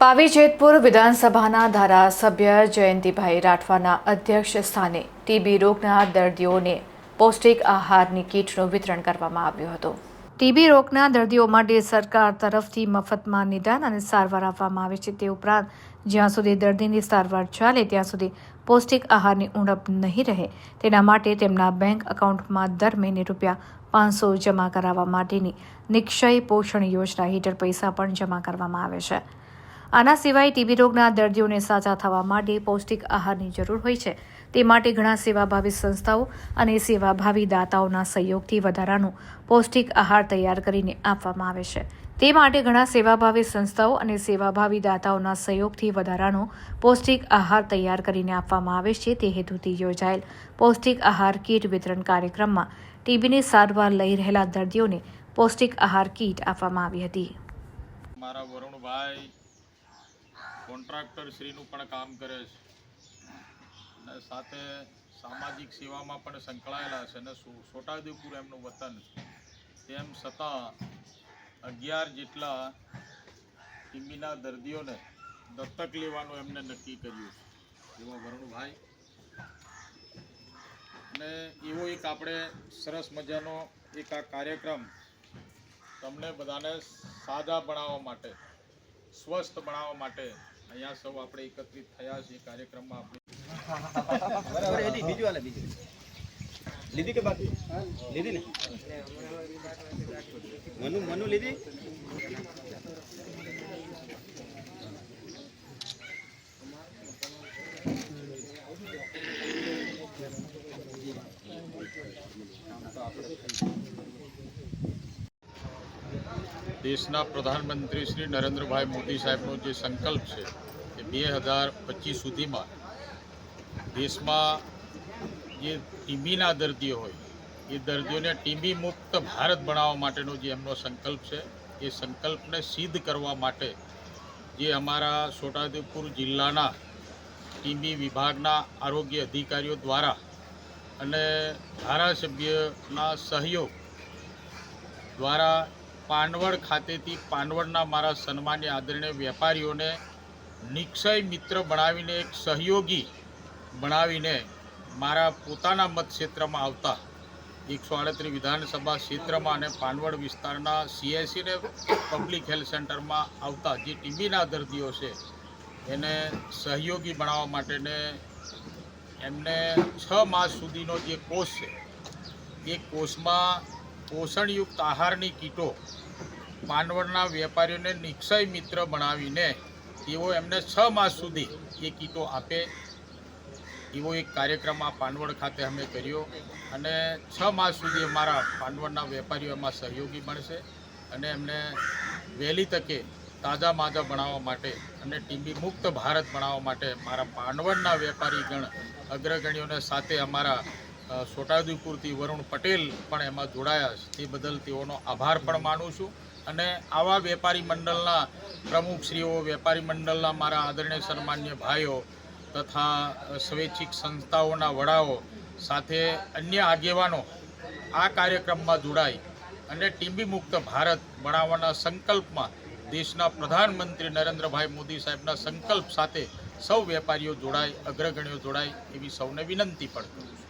પાવી જેતપુર વિધાનસભાના ધારાસભ્ય જયંતિભાઈ રાઠવાના અધ્યક્ષ સ્થાને ટીબી રોગના દર્દીઓને પૌષ્ટિક આહારની કીટનું વિતરણ કરવામાં આવ્યું હતું। ટીબી રોગના દર્દીઓ માટે સરકાર તરફથી મફતમાં નિદાન અને સારવાર આપવામાં આવે છે। તે ઉપરાંત જ્યાં સુધી દર્દીની સારવાર ચાલે ત્યાં સુધી પૌષ્ટિક આહારની ઉણપ નહીં રહે તેના માટે તેમના બેંક એકાઉન્ટમાં દર મહિને ₹500 જમા કરાવવા માટેની નિક્ષય પોષણ યોજના હેઠળ પૈસા પણ જમા કરવામાં આવે છે। આના સિવાય ટીબી રોગના દર્દીઓને સાજા થવા માટે પૌષ્ટિક આહારની જરૂર હોય છે। તે માટે ઘણા સેવાભાવી સંસ્થાઓ અને સેવાભાવી દાતાઓના સહયોગથી વધારાનું પૌષ્ટિક આહાર તૈયાર કરીને આપવામાં આવે છે। તે માટે ઘણા સેવાભાવી સંસ્થાઓ અને સેવાભાવી દાતાઓના સહયોગથી વધારાનો પૌષ્ટિક આહાર તૈયાર કરીને આપવામાં આવે છે। તે હેતુથી યોજાયેલ પૌષ્ટિક આહાર કીટ વિતરણ કાર્યક્રમમાં ટીબીની સારવાર લઈ રહેલા દર્દીઓને પૌષ્ટિક આહાર કીટ આપવામાં આવી હતી। મારા વરુણભાઈ કોન્ટ્રાક્ટર શ્રીનું પણ કામ કરે છે અને સાથે સામાજિક સેવામાં પણ સંકળાયેલા છે અને છોટાઉદેપુર એમનું વતન છે। તેમ છતાં 11 જેટલા ટીબીના દર્દીઓને દત્તક લેવાનું એમને નક્કી કર્યું છે। એવા વરુણભાઈ અને એવો એક આપણે સરસ મજાનો એક આ કાર્યક્રમ તમને બધાને સાજા બનાવવા માટે, સ્વસ્થ બનાવવા માટે અહીંયા સૌ આપણે એકત્રિત થયા છીએ। કાર્યક્રમમાં લીધી કે બાકી લીધી ને મનુ લીધી। દેશના પ્રધાનમંત્રી શ્રી નરેન્દ્રભાઈ મોદી સાહેબનો જે સંકલ્પ છે કે 2025 સુધીમાં દેશમાં જે ટીબીના દર્દીઓ હોય એ દર્દીઓને ટીબી મુક્ત ભારત બનાવવા માટેનો જે એમનો સંકલ્પ છે એ સંકલ્પને સિદ્ધ કરવા માટે જે અમારા છોટાઉદેપુર જિલ્લાના ટીબી વિભાગના આરોગ્ય અધિકારીઓ દ્વારા અને ધારાસભ્યના સહયોગ દ્વારા પાનવડ ખાતેથી પાનવડના મારા સન્માનીય આદરણીય વેપારીઓને નિક્ષય મિત્ર બનાવીને એક સહયોગી બનાવીને મારા પોતાના મતક્ષેત્રમાં આવતા 138 વિધાનસભા ક્ષેત્રમાં અને પાનવડ વિસ્તારના CSC ને પબ્લિક હેલ્થ સેન્ટરમાં આવતા જે ટીબીના દર્દીઓ છે એને સહયોગી બનાવવા માટેને એમને 6 માસ સુધીનો જે કોર્સ છે એ કોર્સમાં પોષણયુક્ત આહારની કીટો પાનવડના વેપારીઓને નિક્ષય મિત્ર બનાવીને તેઓ એમને 6 માસ સુધી એ કીટો આપે એવો એક કાર્યક્રમ આ પાનવડ ખાતે અમે કર્યો અને 6 માસ સુધી અમારા પાનવડના વેપારીઓ એમાં સહયોગી બનશે અને એમને વહેલી તકે તાજા માજા બનાવવા માટે અને ટીબી મુક્ત ભારત બનાવવા માટે મારા પાનવડના વેપારીગણ અગ્રગણ્યોને સાથે અમારા છોટાઉદેપુરથી વરુણ પટેલ પણ એમાં જોડાયા છે। તે બદલ તેઓનો આભાર પણ માનું છું અને આવા વેપારી મંડળના પ્રમુખશ્રીઓ, વેપારી મંડળના મારા આદરણીય સન્માન્ય ભાઈઓ તથા સ્વૈચ્છિક સંસ્થાઓના વડાઓ સાથે અન્ય આગેવાનો આ કાર્યક્રમમાં જોડાઈ અને ટીબી મુક્ત ભારત બનાવવાના સંકલ્પમાં દેશના પ્રધાનમંત્રી નરેન્દ્રભાઈ મોદી સાહેબના સંકલ્પ સાથે સૌ વેપારીઓ જોડાય, અગ્રગણ્યો જોડાય એવી સૌને વિનંતી પણ કરું છું।